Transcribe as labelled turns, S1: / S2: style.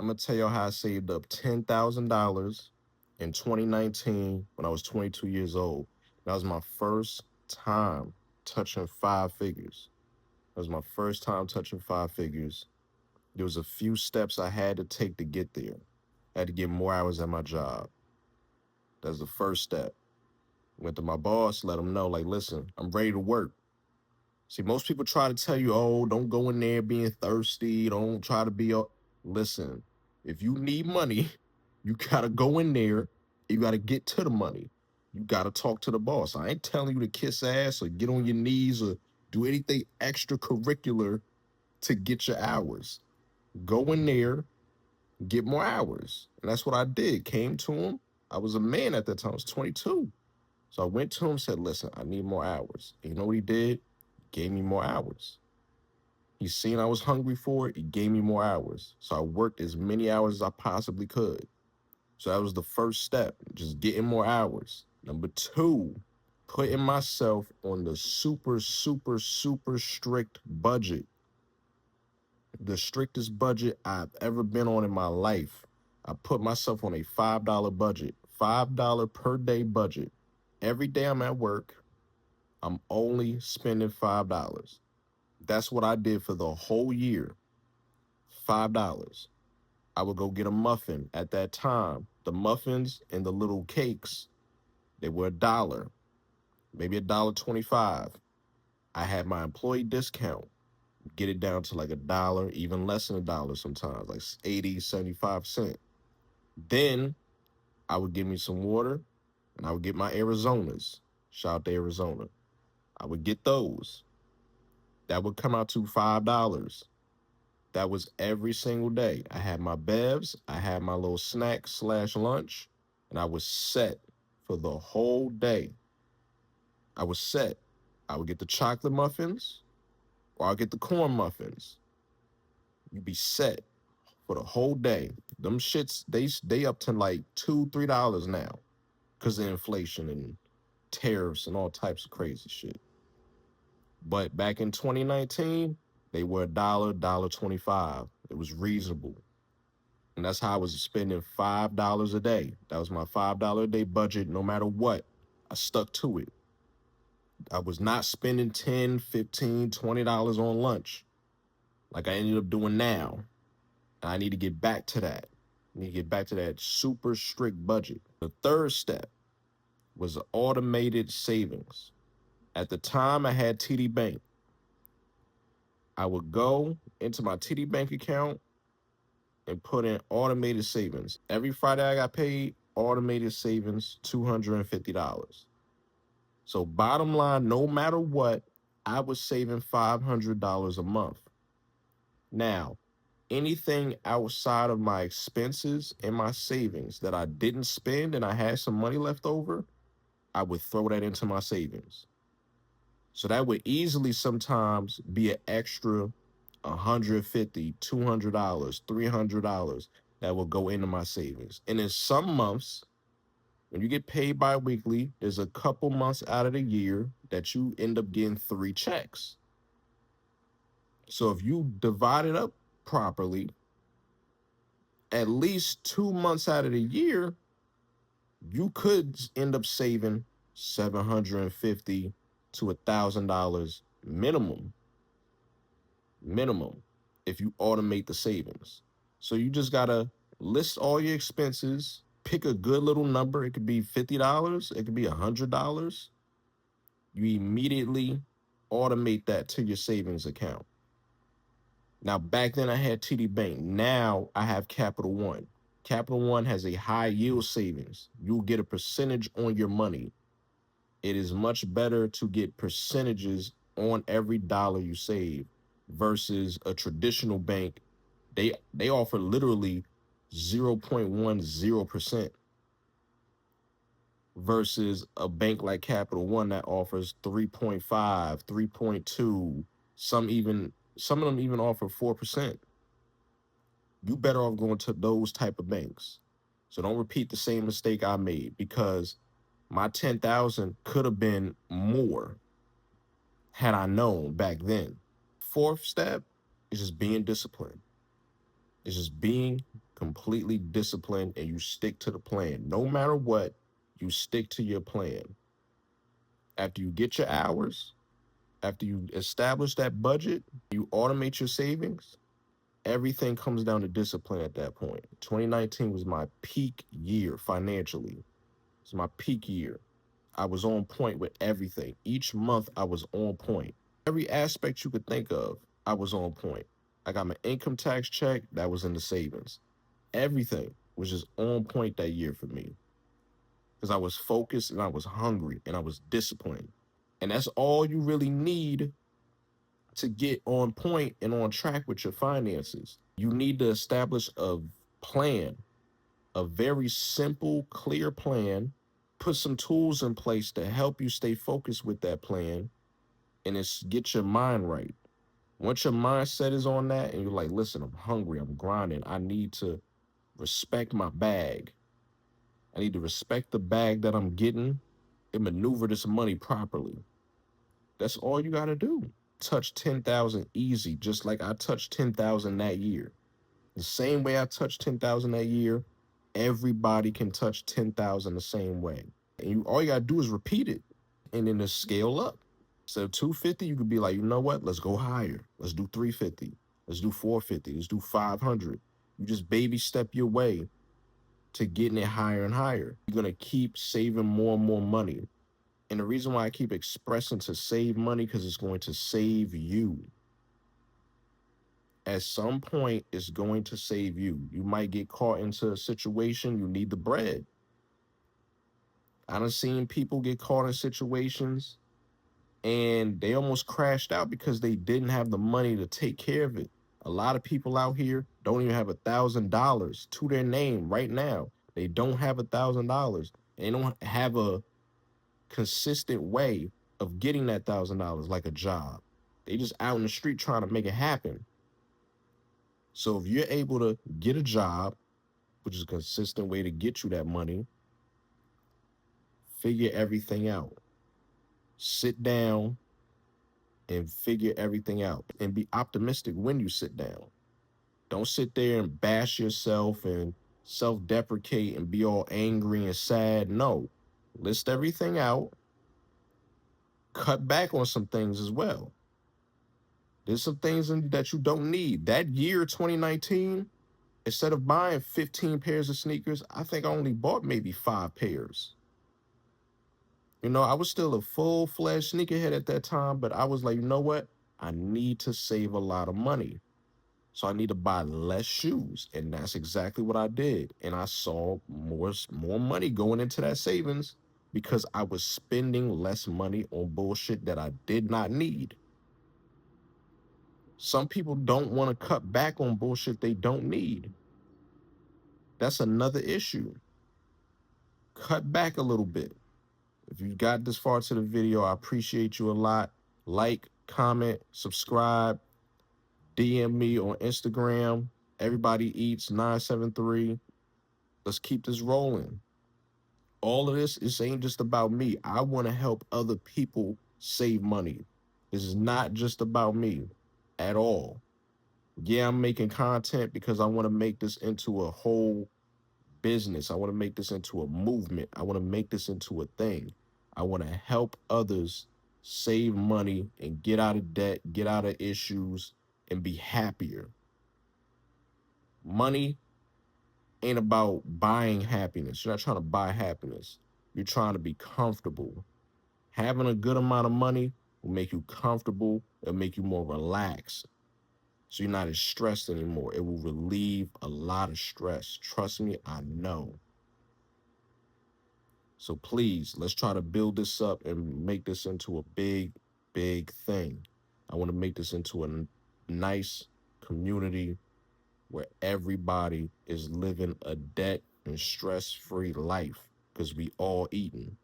S1: I'm gonna tell y'all how I saved up $10,000 in 2019 when I was 22 years old. That was my first time touching five figures. That was my first time touching five figures. There was a few steps I had to take to get there. I had to get more hours at my job. That's the first step. Went to my boss, let him know, like, listen, I'm ready to work. See, most people try to tell you, oh, don't go in there being thirsty. Don't try to be. Listen, if you need money, you gotta go in there. You gotta get to the money. You gotta talk to the boss. I ain't telling you to kiss ass or get on your knees or do anything extracurricular to get your hours. Go in there, get more hours. And that's what I did. Came to him. I was a man at that time. I was 22. So I went to him, said, listen, I need more hours. And you know what he did? Gave me more hours. He seen I was hungry for it. He gave me more hours. So I worked as many hours as I possibly could. So that was the first step, just getting more hours. Number two, putting myself on the super, super, super strict budget. The strictest budget I've ever been on in my life. I put myself on a $5 budget, $5 per day budget. Every day I'm at work, I'm only spending $5. That's what I did for the whole year. $5. I would go get a muffin. At that time, the muffins and the little cakes, they were $1, maybe $1.25. I had my employee discount, get it down to like $1, even less than $1 sometimes, like 80, 75 cents. Then I would get me some water and I would get my Arizonas. Shout out to Arizona. I would get those. That would come out to $5. That was every single day. I had my bevs, I had my little snack slash lunch, and I was set for the whole day. I was set. I would get the chocolate muffins or I'll get the corn muffins. You'd be set for the whole day. Them shits, they up to like $2, $3 now because of inflation and tariffs and all types of crazy shit. But back in 2019, they were $1, $1.25. It was reasonable. And that's how I was spending $5 a day. That was my $5 a day budget, no matter what. I stuck to it. I was not spending 10, 15, $20 on lunch like I ended up doing now. And I need to get back to that. I need to get back to that super strict budget. The third step was automated savings. At the time I had TD Bank. I would go into my TD Bank account and put in automated savings. Every Friday I got paid, automated savings, $250. So bottom line, no matter what, I was saving $500 a month. Now, anything outside of my expenses and my savings that I didn't spend and I had some money left over, I would throw that into my savings. So that would easily sometimes be an extra $150, $200, $300 that will go into my savings. And in some months, when you get paid bi-weekly, there's a couple months out of the year that you end up getting 3 checks. So if you divide it up properly, at least 2 months out of the year, you could end up saving $750 to $1,000 minimum if you automate the savings. So you just gotta list all your expenses, pick a good little number. It could be $50, it could be $100. You immediately automate that to your savings account. Now, back then I had TD Bank. Now I have Capital One. Capital One has a high yield savings. You'll get a percentage on your money. It is much better to get percentages on every dollar you save versus a traditional bank. They offer literally 0.10% versus a bank like Capital One that offers 3.5, 3.2, some of them even offer 4%. You better off going to those type of banks. So don't repeat the same mistake I made, because my 10,000 could have been more had I known back then. Fourth step is just being disciplined. It's just being completely disciplined, and you stick to the plan. No matter what, you stick to your plan. After you get your hours, after you establish that budget, you automate your savings, everything comes down to discipline at that point. 2019 was my peak year financially. It's my peak year. I was on point with everything. Each month I was on point. Every aspect you could think of, I was on point. I got my income tax check, that was in the savings. Everything was just on point that year for me because I was focused and I was hungry and I was disciplined. And that's all you really need to get on point and on track with your finances. You need to establish a plan, a very simple, clear plan, put some tools in place to help you stay focused with that plan, and it's get your mind right. Once your mindset is on that and you're like, listen, I'm hungry, I'm grinding, I need to respect my bag. I need to respect the bag that I'm getting and maneuver this money properly. That's all you got to do. Touch 10,000 easy, just like I touched 10,000 that year. The same way I touched 10,000 that year, everybody can touch 10,000 the same way. And all you got to do is repeat it and then just scale up. Instead of 250, you could be like, you know what? Let's go higher. Let's do 350. Let's do 450. Let's do 500. You just baby step your way to getting it higher and higher. You're going to keep saving more and more money. And the reason why I keep expressing to save money, because it's going to save you. At some point, it's going to save you. You might get caught into a situation, you need the bread. I done seen people get caught in situations and they almost crashed out because they didn't have the money to take care of it. A lot of people out here don't even have $1,000 to their name right now. They don't have $1,000. They don't have a consistent way of getting that $1,000 like a job. They just out in the street trying to make it happen. So if you're able to get a job, which is a consistent way to get you that money, figure everything out. Sit down and figure everything out and be optimistic when you sit down. Don't sit there and bash yourself and self-deprecate and be all angry and sad. No, list everything out. Cut back on some things as well. There's some things that you don't need. That year, 2019, instead of buying 15 pairs of sneakers, I think I only bought maybe 5 pairs. You know, I was still a full-fledged sneakerhead at that time, but I was like, you know what? I need to save a lot of money. So I need to buy less shoes. And that's exactly what I did. And I saw more money going into that savings because I was spending less money on bullshit that I did not need. Some people don't want to cut back on bullshit they don't need. That's another issue. Cut back a little bit. If you got this far to the video, I appreciate you a lot. Like, comment, subscribe, DM me on Instagram. Everybody Eats 973. Let's keep this rolling. All of this ain't just about me. I want to help other people save money. This is not just about me at all. Yeah, I'm making content because I want to make this into a whole business. I want to make this into a movement. I want to make this into a thing. I want to help others save money and get out of debt, get out of issues, and be happier. Money ain't about buying happiness. You're not trying to buy happiness. You're trying to be comfortable. Having a good amount of money will make you comfortable. It'll make you more relaxed. So you're not as stressed anymore. It will relieve a lot of stress. Trust me, I know. So please, let's try to build this up and make this into a big, big thing. I want to make this into a nice community where everybody is living a debt and stress-free life because we all eating.